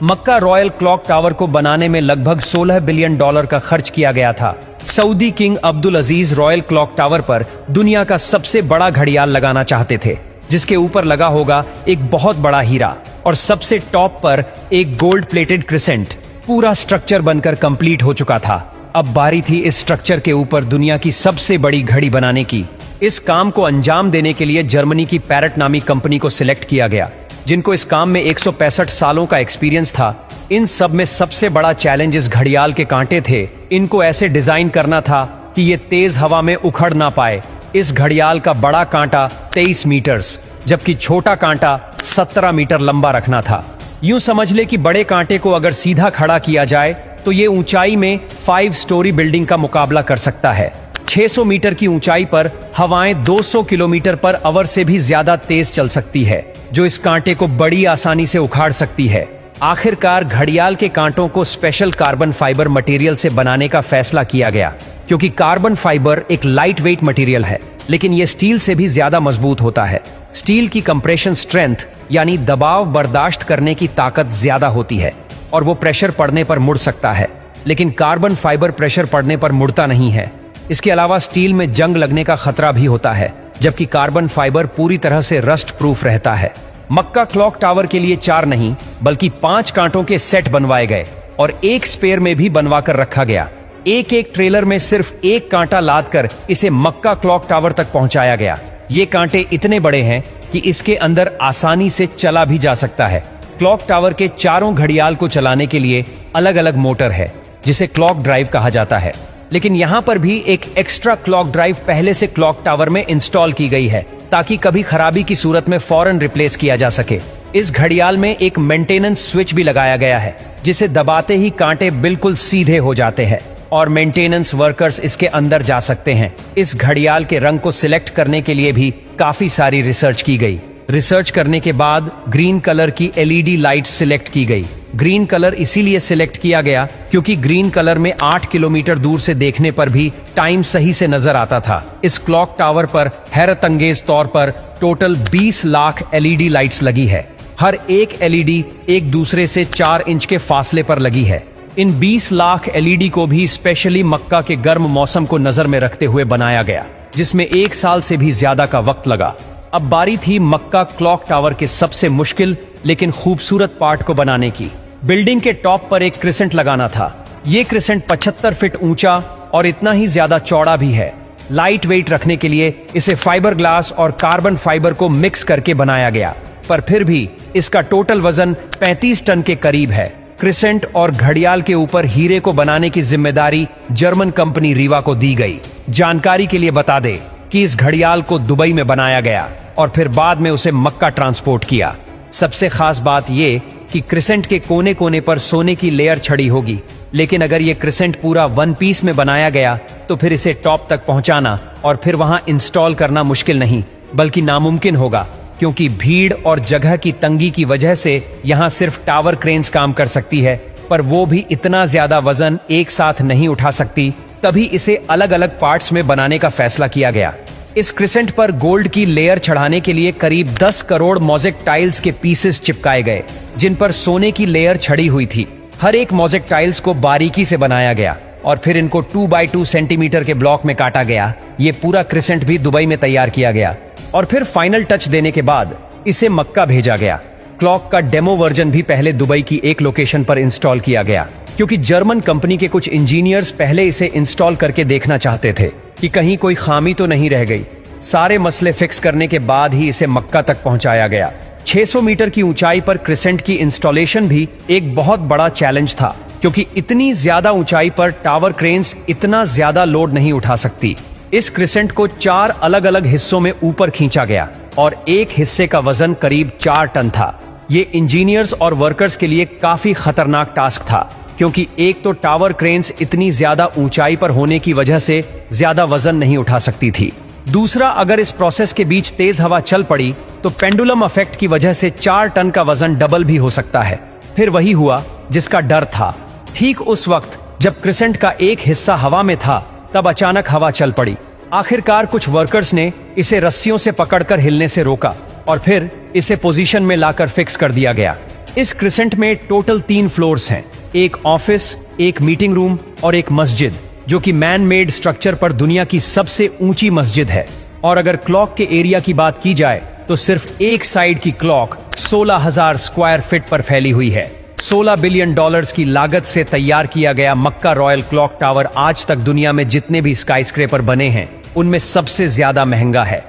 मक्का royal clock tower को बनाने में लगभग $16 बिलियन का खर्च किया गया था। सऊदी किंग अब्दुल अजीज रॉयल क्लॉक टावर पर दुनिया का सबसे बड़ा घड़ियाल लगाना चाहते थे, जिसके ऊपर लगा होगा एक बहुत बड़ा हीरा और सबसे टॉप पर एक गोल्ड प्लेटेड क्रिसेंट। पूरा स्ट्रक्चर बनकर कंप्लीट हो चुका था। अब बारी थी इस स्ट्रक्चर के ऊपर दुनिया की सबसे बड़ी घड़ी बनाने की। इस काम को अंजाम देने के लिए जर्मनी की पैरेट नामी कंपनी को सिलेक्ट किया गया, जिनको इस काम में 165 सालों का एक्सपीरियंस था। इन सब में सबसे बड़ा चैलेंज इस घड़ियाल के कांटे थे। इनको ऐसे डिजाइन करना था कि ये तेज हवा में उखड़ ना पाए। इस घड़ियाल का बड़ा कांटा 23 मीटर्स जबकि छोटा कांटा 17 मीटर लंबा रखना था। यूं समझ ले कि बड़े कांटे को अगर सीधा खड़ा किया जाए तो ये ऊंचाई में 5 स्टोरी बिल्डिंग का मुकाबला कर सकता है। 600 मीटर की ऊंचाई पर हवाएं 200 किलोमीटर पर आवर से भी ज्यादा तेज चल सकती है, जो इस कांटे को बड़ी आसानी से उखाड़ सकती है। आखिरकार घड़ियाल के कांटों को स्पेशल कार्बन फाइबर मटेरियल से बनाने का फैसला किया गया, क्योंकि कार्बन फाइबर एक लाइट वेट मटेरियल है, लेकिन यह स्टील से भी ज्यादा मजबूत होता है। स्टील की कंप्रेशन स्ट्रेंथ यानी दबाव बर्दाश्त करने की ताकत ज्यादा होती है और वो प्रेशर पड़ने पर मुड़ सकता है, लेकिन कार्बन फाइबर प्रेशर पड़ने पर मुड़ता नहीं है। इसके अलावा स्टील में जंग लगने का खतरा भी होता है, जबकि कार्बन फाइबर पूरी तरह से रस्ट प्रूफ रहता है। मक्का क्लॉक टावर के लिए 4 नहीं बल्कि 5 कांटों के सेट बनवाए गए और एक स्पेयर में भी बनवा कर रखा गया। एक एक ट्रेलर में सिर्फ एक कांटा लाद कर इसे मक्का क्लॉक टावर तक पहुंचाया गया। ये कांटे इतने बड़े हैं कि इसके अंदर आसानी से चला भी जा सकता है। क्लॉक टावर के चारों घड़ियाल को चलाने के लिए अलग अलग मोटर है, जिसे क्लॉक ड्राइव कहा जाता है, लेकिन यहाँ पर भी एक एक्स्ट्रा क्लॉक ड्राइव पहले से क्लॉक टावर में इंस्टॉल की गई है, ताकि कभी खराबी की सूरत में फौरन रिप्लेस किया जा सके। इस घड़ियाल में एक मेंटेनेंस स्विच भी लगाया गया है, जिसे दबाते ही कांटे बिल्कुल सीधे हो जाते हैं और मेंटेनेंस वर्कर्स इसके अंदर जा सकते हैं। इस घड़ियाल के रंग को सिलेक्ट करने के लिए भी काफी सारी रिसर्च की गई। रिसर्च करने के बाद ग्रीन कलर की LED लाइट सिलेक्ट की गई। ग्रीन कलर इसीलिए सिलेक्ट किया गया क्योंकि ग्रीन कलर में 8 किलोमीटर दूर से देखने पर भी टाइम सही से नजर आता था। इस क्लॉक टावर पर हैरतअंगेज तौर पर टोटल 20 लाख LED लाइट्स लगी है। हर एक LED एक दूसरे से 4 इंच के फासले पर लगी है। इन 20 लाख LED को भी स्पेशली मक्का के गर्म मौसम को नजर में रखते हुए बनाया गया, जिसमें 1 साल से भी ज्यादा का वक्त लगा। अब बारी थी मक्का क्लॉक टावर के सबसे मुश्किल लेकिन खूबसूरत पार्ट को बनाने की। बिल्डिंग के टॉप पर एक क्रिसेंट लगाना था। ये क्रिसेंट 75 फीट ऊंचा और इतना ही ज्यादा चौड़ा भी है। लाइट वेट रखने के लिए इसे फाइबर ग्लास और कार्बन फाइबर को मिक्स करके बनाया गया, पर फिर भी इसका टोटल वजन 35 टन के करीब है। क्रिसेंट और घड़ियाल के ऊपर हीरे को बनाने की जिम्मेदारी जर्मन कंपनी रीवा को दी गई। जानकारी के लिए बता दे कि इस घड़ियाल को दुबई में बनाया गया और फिर बाद में उसे मक्का ट्रांसपोर्ट किया। सबसे खास बात यह कि क्रिसेंट के कोने कोने पर सोने की लेयर छड़ी होगी, लेकिन अगर ये क्रिसेंट पूरा 1 पीस में बनाया गया तो फिर इसे टॉप तक पहुंचाना और फिर वहां इंस्टॉल करना मुश्किल नहीं बल्कि नामुमकिन होगा, क्योंकि भीड़ और जगह की तंगी की वजह से यहां सिर्फ टावर क्रेन्स काम कर सकती है, पर वो भी इतना ज्यादा वजन एक साथ नहीं उठा सकती। तभी इसे अलग अलग पार्ट्स में बनाने का फैसला किया गया। इस क्रिसेंट पर गोल्ड की लेयर चढ़ाने के लिए करीब 10 करोड़ मोज़ेक टाइल्स के पीसेस चिपकाए गए, जिन पर सोने की लेयर छड़ी हुई थी। हर एक मोज़ेक टाइल्स को बारीकी से बनाया गया और फिर इनको 2 बाई 2 सेंटीमीटर के ब्लॉक में काटा गया। ये पूरा क्रिसेंट भी दुबई में तैयार किया गया और फिर फाइनल टच देने के बाद इसे मक्का भेजा गया। क्लॉक का डेमो वर्जन भी पहले दुबई की एक लोकेशन पर इंस्टॉल किया गया, क्योंकि जर्मन कंपनी के कुछ इंजीनियर्स पहले इसे इंस्टॉल करके देखना चाहते थे कि कहीं कोई खामी तो नहीं रह गई। सारे मसले फिक्स करने के बाद ही इसे मक्का तक पहुंचाया गया। 600 मीटर की ऊंचाई पर क्रिसेंट की इंस्टॉलेशन भी एक बहुत बड़ा चैलेंज था, क्योंकि इतनी ज्यादा ऊंचाई पर टावर क्रेन्स इतना ज्यादा लोड नहीं उठा सकती। इस क्रिसेंट को 4 अलग अलग हिस्सों में ऊपर खींचा गया और एक हिस्से का वजन करीब 4 टन था। ये इंजीनियर्स और वर्कर्स के लिए काफी खतरनाक टास्क था, क्योंकि एक तो टावर क्रेन्स इतनी ज्यादा ऊंचाई पर होने की वजह से ज्यादा वजन नहीं उठा सकती थी। दूसरा, अगर इस प्रोसेस के बीच तेज हवा चल पड़ी तो पेंडुलम इफेक्ट की वजह से 4 टन का वजन डबल भी हो सकता है। फिर वही हुआ जिसका डर था। ठीक उस वक्त जब क्रिसेंट का एक हिस्सा हवा में था, तब अचानक हवा चल पड़ी। आखिरकार कुछ वर्कर्स ने इसे रस्सियों से पकड़कर हिलने से रोका और फिर इसे पोजीशन में लाकर फिक्स कर दिया गया। इस क्रिसेंट में टोटल 3 फ्लोर्स हैं, एक ऑफिस, एक मीटिंग रूम और एक मस्जिद, जो कि मैन मेड स्ट्रक्चर पर दुनिया की सबसे ऊंची मस्जिद है। और अगर क्लॉक के एरिया की बात की जाए तो सिर्फ एक साइड की क्लॉक 16,000 स्क्वायर फीट पर फैली हुई है। $16 बिलियन की लागत से तैयार किया गया मक्का रॉयल क्लॉक टावर आज तक दुनिया में जितने भी स्काईस्क्रेपर बने हैं उनमें सबसे ज्यादा महंगा है।